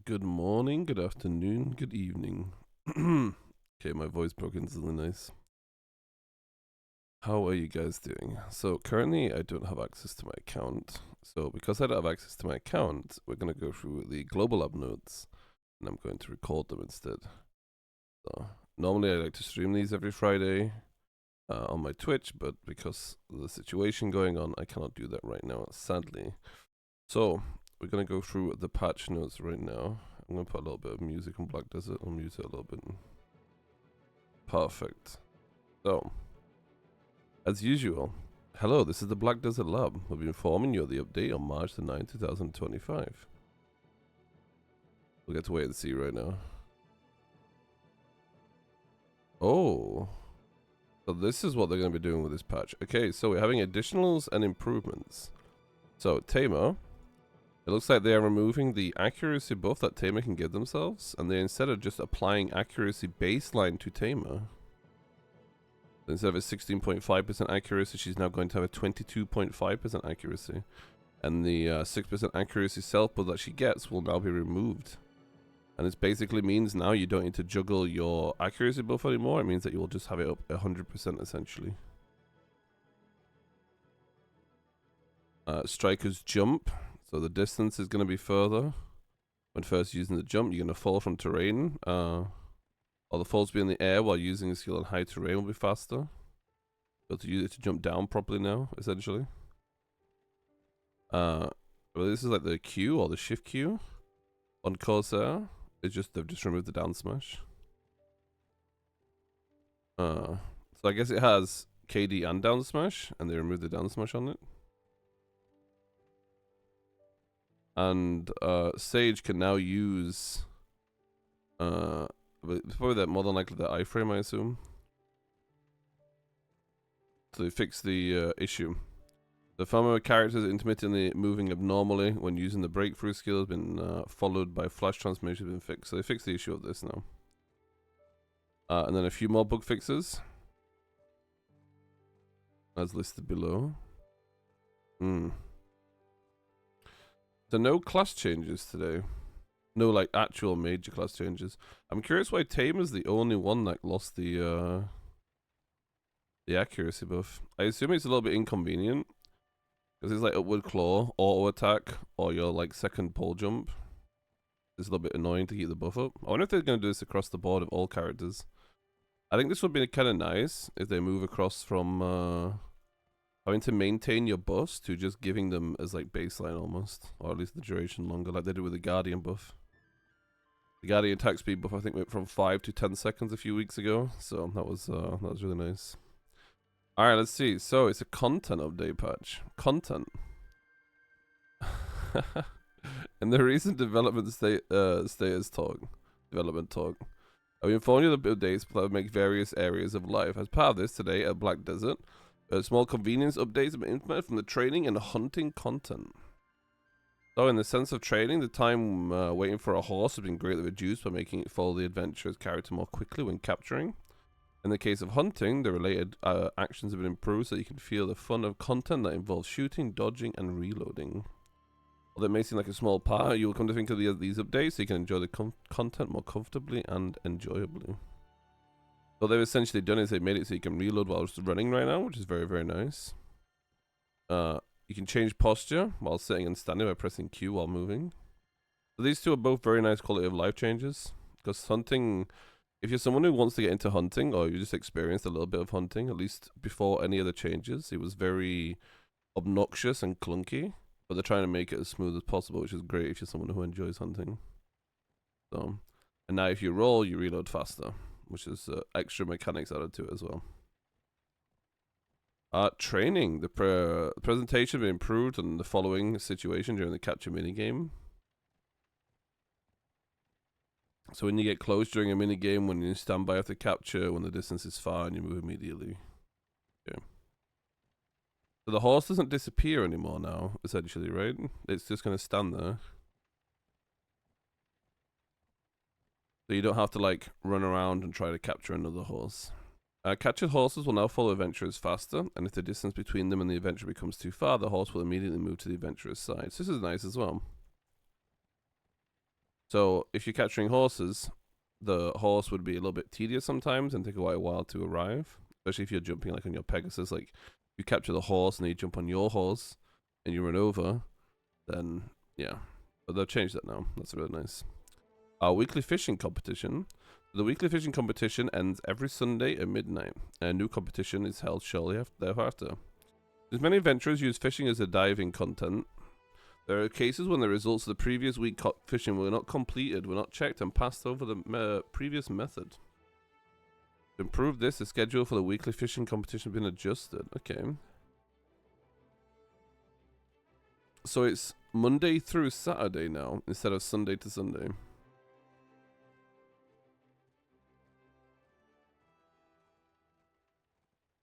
Good morning, good afternoon, good evening. Okay, my voice broke instantly nice. How are you guys doing? So currently I don't have access to my account. So because I don't have access to my account, we're going to go through the global app notes and I'm going to record them instead. So normally I like to stream these every Friday on my Twitch, but because of the situation going on, I cannot do that right now, sadly. So we're going to go through the patch notes right now. I'm going to put a little bit of music on Black Desert. I'll mute it a little bit. Perfect. So, as usual, hello, this is the Black Desert Lab. We'll be informing you of the update on March the 9th, 2025. We'll get to wait and see right now. Oh. So this is what they're going to be doing with this patch. Okay, so we're having additionals and improvements. So, Tamer. It looks like they are removing the accuracy buff that Tamer can give themselves, and they instead of just applying accuracy baseline to Tamer. Instead of a 16.5% accuracy, she's now going to have a 22.5% accuracy. And the 6% accuracy self buff that she gets will now be removed. And this basically means now you don't need to juggle your accuracy buff anymore. It means that you will just have it up 100% essentially. Striker's jump. So the distance is going to be further. When first using the jump, you're going to fall from terrain. Or the falls be in the air while using a skill on high terrain will be faster. Able to use it to jump down properly now, essentially. Well, this is like the Q or the shift Q on Corsair. It's just they've just removed the down smash. So I guess it has KD and down smash, and they removed the down smash on it. And Sage can now use it's probably that more than likely the iframe, I assume. So they fixed the issue. The farmer characters intermittently moving abnormally when using the breakthrough skill has been followed by flash transformation has been fixed. So they fixed the issue of this now. And then a few more bug fixes. As listed below. So no class changes today. No like actual major class changes. I'm curious why Tamer's the only one that lost the accuracy buff. I assume it's a little bit inconvenient. Because it's like upward claw, auto attack, or your like second pole jump. It's a little bit annoying to keep the buff up. I wonder if they're going to do this across the board of all characters. I think this would be kind of nice if they move across from having to maintain your buffs to just giving them as like baseline almost. Or at least the duration longer, like they did with the Guardian buff. The Guardian attack speed buff I think went from 5 to 10 seconds a few weeks ago. So that was really nice. Alright, let's see. So it's a content update patch. Content. In the recent development status talk, we informed you of the updates that would make various areas of life. As part of this, today at Black Desert, small convenience updates have been implemented from the training and hunting content. So in the sense of training, the time waiting for a horse has been greatly reduced by making it follow the adventurer's character more quickly when capturing. In the case of hunting, the related actions have been improved so you can feel the fun of content that involves shooting, dodging, and reloading. Although it may seem like a small part, you will come to think of these updates so you can enjoy the content more comfortably and enjoyably. What they've essentially done is they've made it so you can reload while just running right now, which is very, very nice. You can change posture while sitting and standing by pressing Q while moving. So these two are both very nice quality of life changes. Because hunting... If you're someone who wants to get into hunting, or you just experienced a little bit of hunting, at least before any of the changes, it was very obnoxious and clunky. But they're trying to make it as smooth as possible, which is great if you're someone who enjoys hunting. So, and now if you roll, you reload faster, which is extra mechanics added to it as well. Training. The presentation has been improved on the following situation during the capture minigame. So when you get close during a minigame, when you stand by after capture, when the distance is far, and you move immediately. Okay. So the horse doesn't disappear anymore now, essentially, right? It's just going to stand there. So you don't have to like run around and try to capture another horse. Captured horses will now follow adventurers faster, and if the distance between them and the adventurer becomes too far, the horse will immediately move to the adventurer's side. So this is nice as well. So if you're capturing horses, the horse would be a little bit tedious sometimes and take quite a while to arrive. Especially if you're jumping like on your Pegasus. Like you capture the horse and then you jump on your horse and you run over, then yeah. But they've changed that now. That's really nice. Our weekly fishing competition. The weekly fishing competition ends every Sunday at midnight, and a new competition is held shortly thereafter. As many adventurers use fishing as a diving content, there are cases when the results of the previous week fishing were not completed, were not checked, and passed over the previous method. To improve this, the schedule for the weekly fishing competition has been adjusted. Okay. So it's Monday through Saturday now, instead of Sunday to Sunday.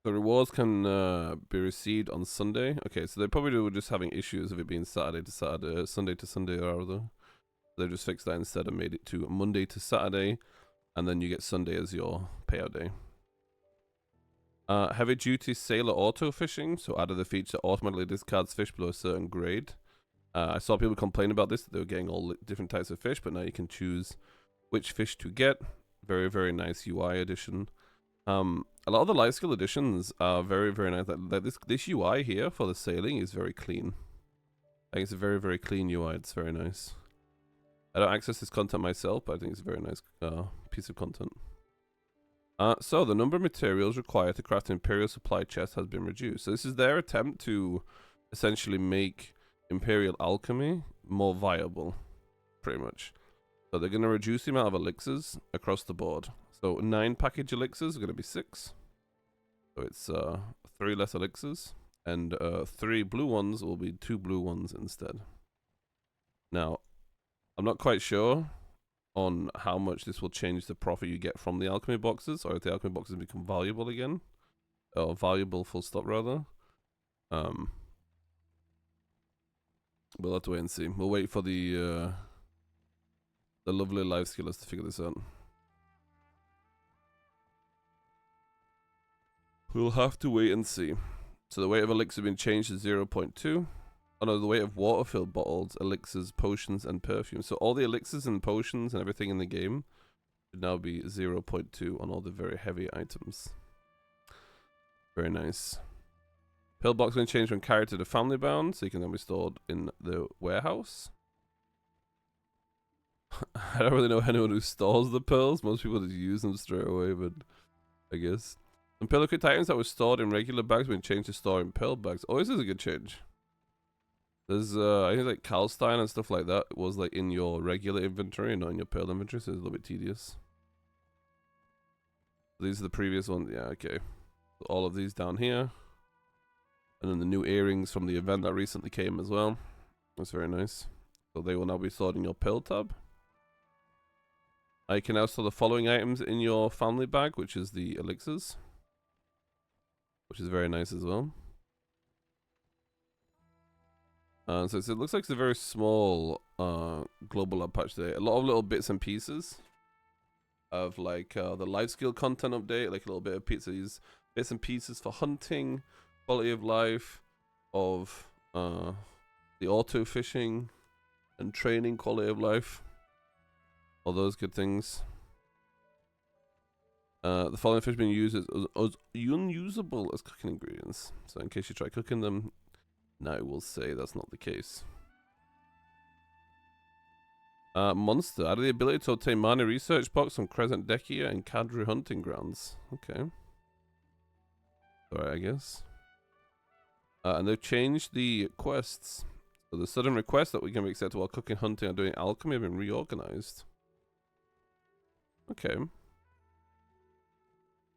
The rewards can be received on Sunday. Okay, so they probably were just having issues of it being Saturday to Saturday, Sunday to Sunday rather. They just fixed that instead and made it to Monday to Saturday, and then you get Sunday as your payout day. Heavy duty sailor auto fishing, so added the feature that automatically discards fish below a certain grade. I saw people complain about this, that they were getting all different types of fish, but now you can choose which fish to get. Very, very nice UI addition. A lot of the Lifeskill editions are very, very nice. Like this UI here for the sailing is very clean. I think it's a very, very clean UI. It's very nice. I don't access this content myself, but I think it's a very nice piece of content. So the number of materials required to craft an Imperial supply chest has been reduced. So this is their attempt to essentially make Imperial alchemy more viable, pretty much. So they're going to reduce the amount of elixirs across the board. So 9 package elixirs are going to be 6. So it's 3 less elixirs. And 3 blue ones will be 2 blue ones instead. Now, I'm not quite sure on how much this will change the profit you get from the alchemy boxes, or if the alchemy boxes become valuable again. Or valuable full stop rather. We'll have to wait and see. We'll wait for the lovely Lifeskillers to figure this out. We'll have to wait and see. So the weight of elixirs has been changed to 0.2. Oh no, the weight of water-filled bottles, elixirs, potions, and perfumes. So all the elixirs and potions and everything in the game should now be 0.2 on all the very heavy items. Very nice. Pillbox going to change from character to family bound, so you can then be stored in the warehouse. I don't really know anyone who stores the pearls. Most people just use them straight away, but I guess. And pillar kit items that were stored in regular bags have been changed to store in pearl bags. Oh, this is a good change. There's, I think like Kalstein and stuff like that was like in your regular inventory and not in your pearl inventory, so it's a little bit tedious. These are the previous ones. Yeah, okay. So all of these down here. And then the new earrings from the event that recently came as well. That's very nice. So they will now be stored in your pearl tab. You can now store the following items in your family bag, which is the elixirs. Which is very nice as well. So it looks like it's a very small global lab patch today. A lot of little bits and pieces of like the Lifeskill content update, like a little bit of bits and pieces for hunting, quality of life, of the auto fishing and training quality of life. All those good things. The following fish being used as unusable as cooking ingredients. So in case you try cooking them, now we'll say that's not the case. Monster. Added the ability to obtain mana research box from Crescent Dekia and Kadru hunting grounds. Okay. Alright, I guess. And they've changed the quests. So the sudden requests that we can accept while cooking, hunting, and doing alchemy have been reorganized. Okay.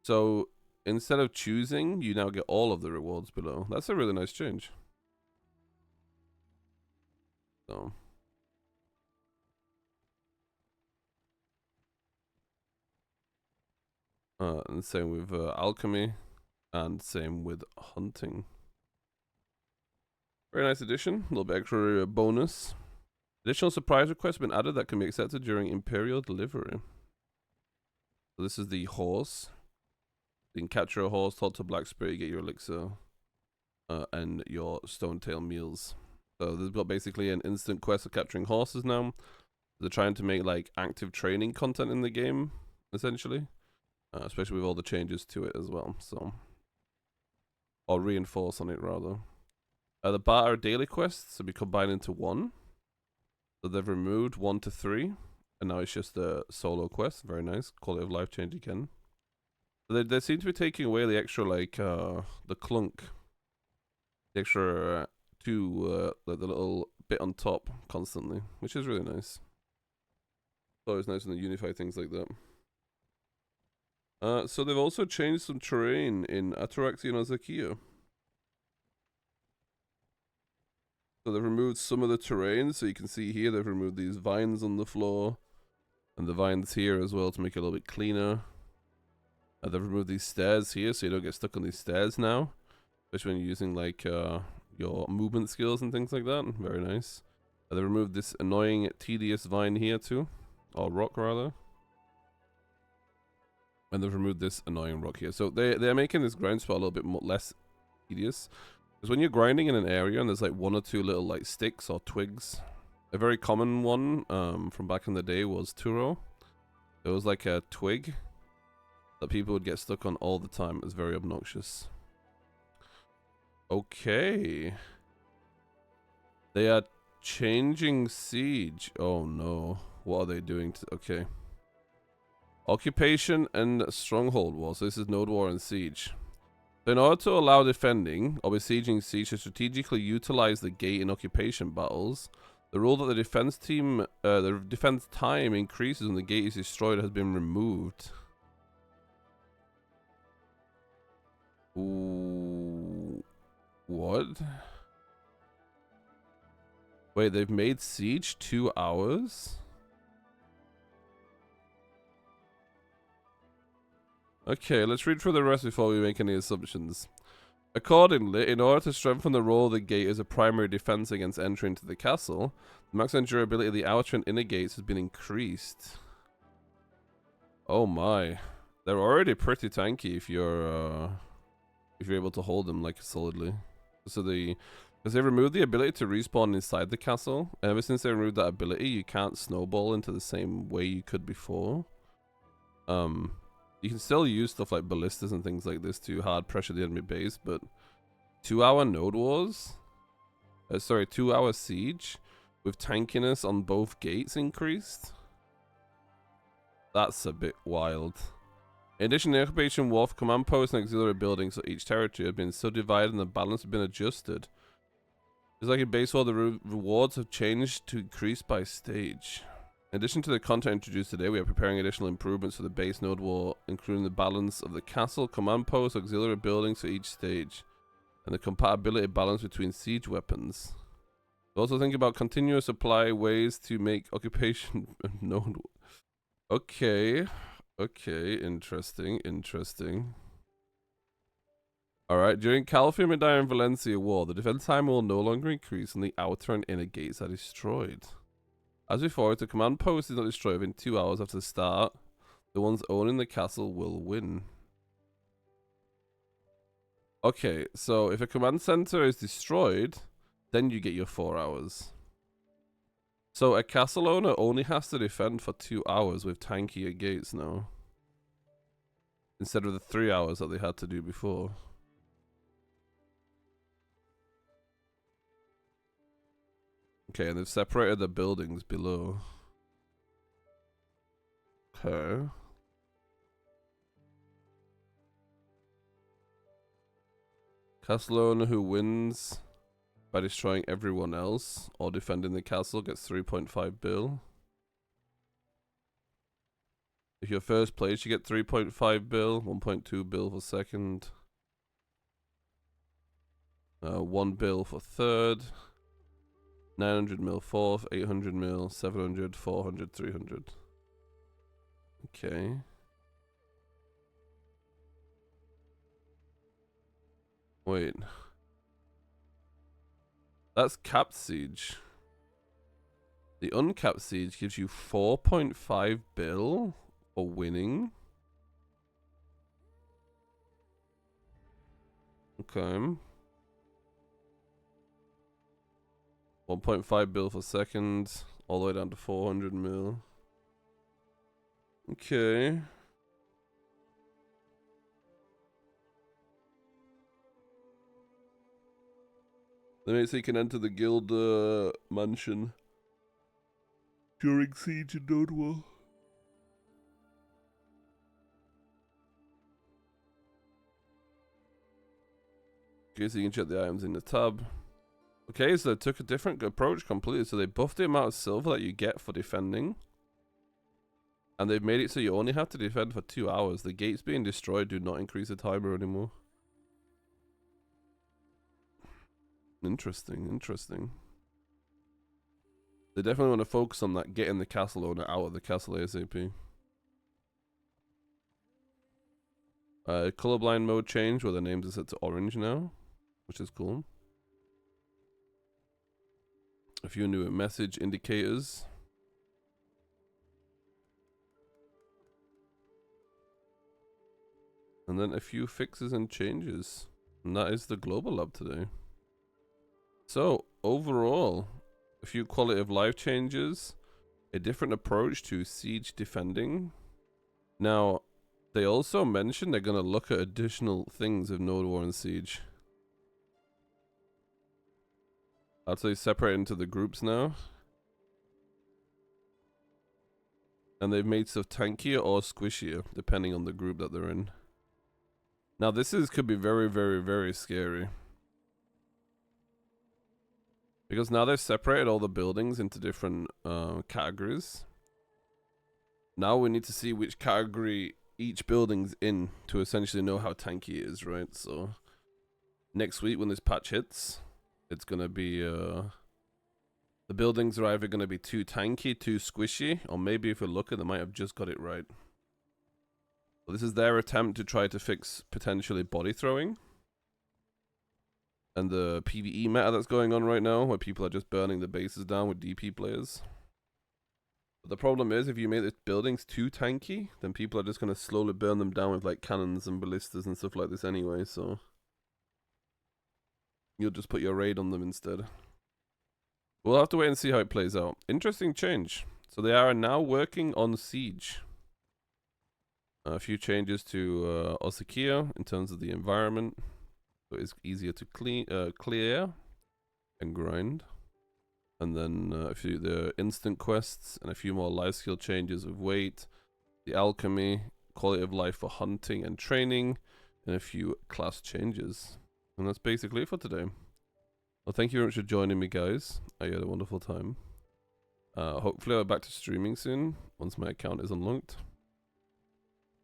So instead of choosing, you now get all of the rewards below. That's a really nice change. So. And same with alchemy, and same with hunting. Very nice addition. A little bit extra bonus. Additional surprise requests have been added that can be accepted during Imperial delivery. So this is the horse. You can capture a horse, talk to Black Spirit, get your elixir, and your stone tail meals. So there's got basically an instant quest of capturing horses now. They're trying to make like active training content in the game, essentially, especially with all the changes to it as well. So, or reinforce on it rather. The bar are daily quests, so be combined into one. So they've removed 1 to 3, and now it's just a solo quest. Very nice, quality of life change again. They seem to be taking away the extra like the clunk, the extra like the little bit on top constantly, which is really nice. It's always nice when they unify things like that. So they've also changed some terrain in Ataraxia and Azakia. So they've removed some of the terrain, so you can see here they've removed these vines on the floor, and the vines here as well to make it a little bit cleaner. They've removed these stairs here, so you don't get stuck on these stairs now, especially when you're using like your movement skills and things like that. Very nice. They removed this annoying, tedious vine here too, or rock rather. And they've removed this annoying rock here. So they're making this grind spot a little bit more, less tedious. Because when you're grinding in an area and there's like 1 or 2 little like sticks or twigs, a very common one from back in the day was Turo. It was like a twig that people would get stuck on all the time. It was very obnoxious. Okay. They are changing siege. Oh no. What are they doing to... Okay. Occupation and stronghold war. So this is node war and siege. So in order to allow defending or besieging siege to strategically utilize the gate in occupation battles, the rule that the defense team, the defense time increases when the gate is destroyed has been removed. Ooh, what? Wait, they've made siege 2 hours? Okay, let's read through the rest before we make any assumptions. Accordingly, in order to strengthen the role of the gate as a primary defense against entry into the castle, the maximum durability of the outer and inner gates has been increased. Oh my. They're already pretty tanky if you're able to hold them like solidly. So because they removed the ability to respawn inside the castle, and ever since they removed that ability, you can't snowball into the same way you could before. You can still use stuff like ballistas and things like this to hard pressure the enemy base, but 2-hour node wars? 2-hour siege with tankiness on both gates increased? That's a bit wild. In addition, the occupation war for command posts and auxiliary buildings for each territory have been subdivided and the balance has been adjusted. It's like in baseball, the rewards have changed to increase by stage. In addition to the content introduced today, we are preparing additional improvements for the base node war, including the balance of the castle, command posts, auxiliary buildings for each stage, and the compatibility balance between siege weapons. We also think about continuous supply ways to make occupation node. Okay, interesting. Alright, during Calafia, Medina, and Valencia war, the defense time will no longer increase and the outer and inner gates are destroyed. As before, if the command post is not destroyed within 2 hours after the start, the ones owning the castle will win. Okay, so if a command center is destroyed, then you get your 4 hours. So a castle owner only has to defend for 2 hours with tankier gates now, instead of the 3 hours that they had to do before. Okay, and they've separated the buildings below. Okay. Castle owner who wins by destroying everyone else or defending the castle gets 3.5 bill. If you're first place, you get 3.5 bill, 1.2 bill for second, 1 bill for third, 900 mil fourth, 800 mil, 700, 400, 300. Okay. Wait. That's capped siege. The uncapped siege gives you 4.5 bill for winning. Okay. 1.5 bill for second, all the way down to 400 mil. Okay. Then it so you can enter the guild mansion during siege and node war. Okay, so you can check the items in the tab. Okay, so they took a different approach completely. So they buffed the amount of silver that you get for defending. And they've made it so you only have to defend for 2 hours. The gates being destroyed do not increase the timer anymore. Interesting, interesting. They definitely want to focus on that, getting the castle owner out of the castle ASAP. Colorblind mode change, where the names are set to orange now, which is cool. A few new message indicators. And then a few fixes and changes. And that is the global lab today. So, overall, a few quality of life changes, a different approach to siege defending. Now, they also mentioned they're going to look at additional things of Node War and Siege. I'd say separate into the groups now. And they've made stuff tankier or squishier, depending on the group that they're in. Now, this could be very, very, very scary. Because now they've separated all the buildings into different categories. Now we need to see which category each building's in to essentially know how tanky it is, right? So next week when this patch hits, it's going to be... the buildings are either going to be too tanky, too squishy, or maybe if we're lucky, they might have just got it right. So this is their attempt to try to fix potentially body throwing. And the PvE meta that's going on right now, where people are just burning the bases down with DP players. But the problem is, if you make the buildings too tanky, then people are just going to slowly burn them down with like cannons and ballistas and stuff like this anyway, so... you'll just put your raid on them instead. We'll have to wait and see how it plays out. Interesting change. So they are now working on Siege. A few changes to Authy in terms of the environment. So it's easier to clear and grind. And then a few the instant quests and a few more life skill changes with weight, the alchemy, quality of life for hunting and training, and a few class changes. And that's basically it for today. Well, thank you very much for joining me, guys. I had a wonderful time. Hopefully I'll be back to streaming soon once my account is unlocked.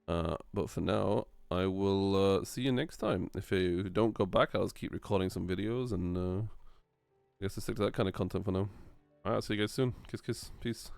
But for now, I will see you next time. If you don't go back, I'll just keep recording some videos and I guess I'll stick to that kind of content for now. Alright, I'll see you guys soon. Kiss, kiss. Peace.